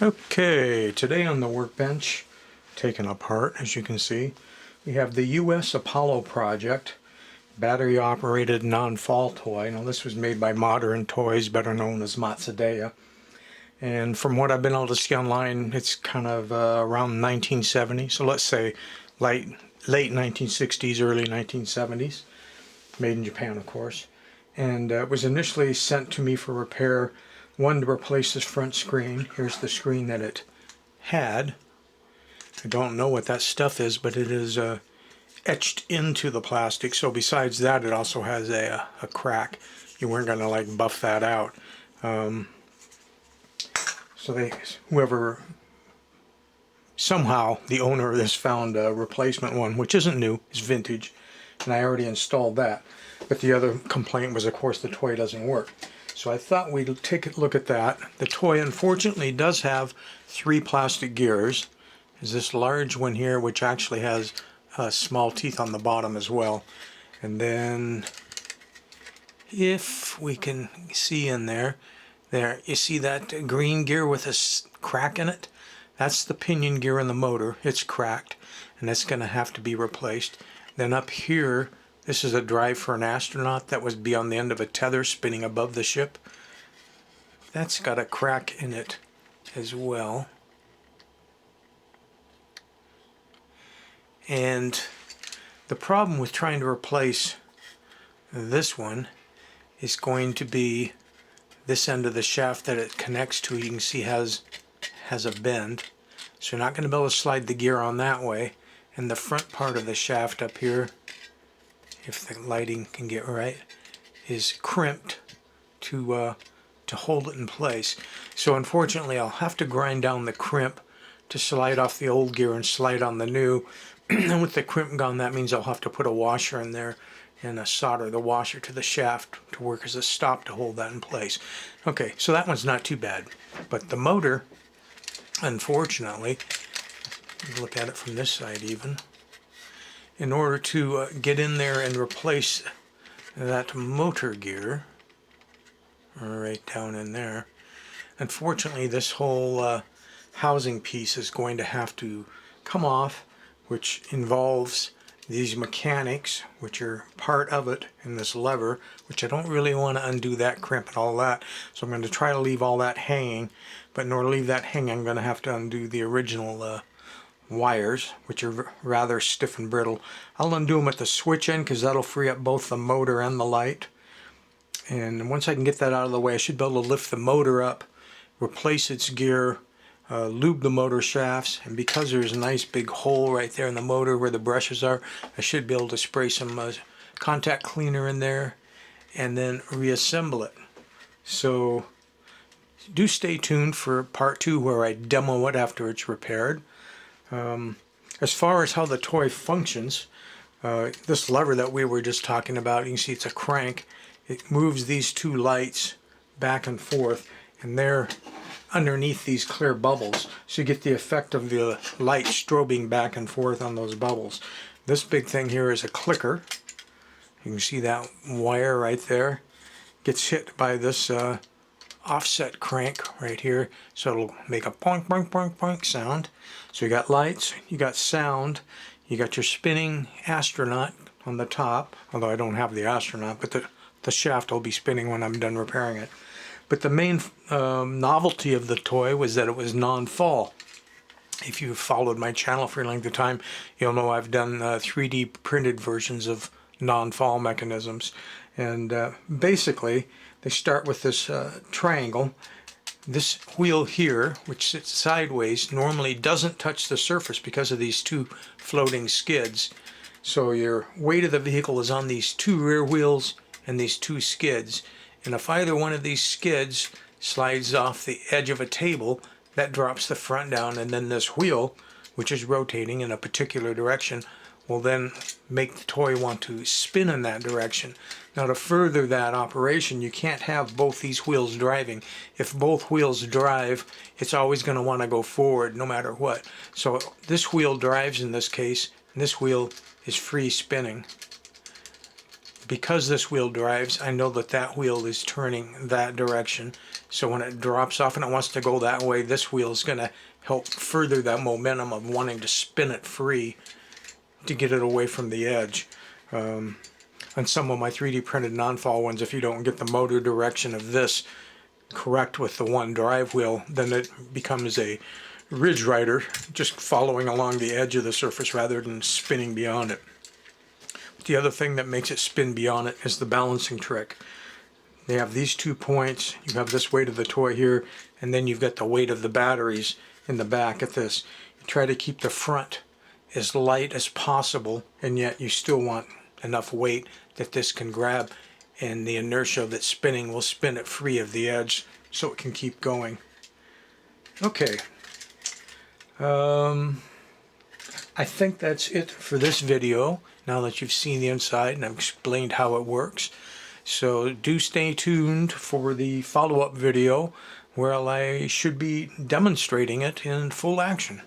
Okay, today on the workbench, taken apart as you can see, we have the US Apollo project, battery operated non-fall toy. Now this was made by Modern Toys, better known as Masudaya. And from what I've been able to see online, it's kind of around 1970, so let's say late 1960s, early 1970s. Made in Japan, of course. And it was initially sent to me for repair. One, to replace this front screen. Here's the screen that it had. I don't know what that stuff is, but it is etched into the plastic. So besides that, it also has a crack. You weren't going to like buff that out. Somehow the owner of this found a replacement one, which isn't new, it's vintage, and I already installed that. But the other complaint was, of course, the toy doesn't work. So I thought we'd take a look at that. The toy, unfortunately, does have 3 plastic gears. There's this large one here, which actually has small teeth on the bottom as well. And then, if we can see in there, you see that green gear with a crack in it? That's the pinion gear in the motor. It's cracked, and that's going to have to be replaced. Then up here, this is a drive for an astronaut that would be on the end of a tether spinning above the ship. That's got a crack in it as well. And the problem with trying to replace this one is going to be this end of the shaft that it connects to. You can see has a bend, so you're not going to be able to slide the gear on that way. And the front part of the shaft up here, if the lighting can get right, is crimped to hold it in place. So unfortunately I'll have to grind down the crimp to slide off the old gear and slide on the new. And with the crimp gone, that means I'll have to put a washer in there and solder the washer to the shaft to work as a stop to hold that in place. Okay, so that one's not too bad. But the motor, unfortunately, look at it from this side even, in order to get in there and replace that motor gear, right down in there, unfortunately this whole housing piece is going to have to come off, which involves these mechanics, which are part of it, in this lever, which I don't really want to undo that crimp and all that, so I'm going to try to leave all that hanging. But in order to leave that hanging, I'm going to have to undo the original wires, which are rather stiff and brittle. I'll undo them at the switch end because that'll free up both the motor and the light. And once I can get that out of the way, I should be able to lift the motor up, replace its gear, lube the motor shafts, and because there's a nice big hole right there in the motor where the brushes are, I should be able to spray some contact cleaner in there and then reassemble it. So do stay tuned for part 2 where I demo it after it's repaired. As far as how the toy functions, this lever that we were just talking about, you can see it's a crank. It moves these 2 lights back and forth, and they're underneath these clear bubbles, so you get the effect of the light strobing back and forth on those bubbles. This big thing here is a clicker. You can see that wire right there gets hit by this offset crank right here, so it'll make a poink poink poink poink sound. So you got lights, you got sound, you got your spinning astronaut on the top, although I don't have the astronaut, but the shaft will be spinning when I'm done repairing it. But the main novelty of the toy was that it was non-fall. If you've followed my channel for a length of time, you'll know I've done 3D printed versions of non-fall mechanisms. And basically, they start with this triangle. This wheel here, which sits sideways, normally doesn't touch the surface because of these 2 floating skids. So your weight of the vehicle is on these 2 rear wheels and these 2 skids. And if either one of these skids slides off the edge of a table, that drops the front down, and then this wheel, which is rotating in a particular direction, will then make the toy want to spin in that direction. Now to further that operation, you can't have both these wheels driving. If both wheels drive, it's always going to want to go forward no matter what. So this wheel drives in this case, and this wheel is free spinning. Because this wheel drives, I know that that wheel is turning that direction, So when it drops off and it wants to go that way, this wheel is going to help further that momentum of wanting to spin it free to get it away from the edge. On some of my 3D printed non-fall ones, if you don't get the motor direction of this correct with the one drive wheel, then it becomes a ridge rider, just following along the edge of the surface rather than spinning beyond it. The other thing that makes it spin beyond it is the balancing trick. They have these 2 points, you have this weight of the toy here, and then you've got the weight of the batteries in the back at this. You try to keep the front as light as possible, and yet you still want enough weight that this can grab, and the inertia that's spinning will spin it free of the edge so it can keep going. Okay. I think that's it for this video, now that you've seen the inside and I've explained how it works. So do stay tuned for the follow-up video where I should be demonstrating it in full action.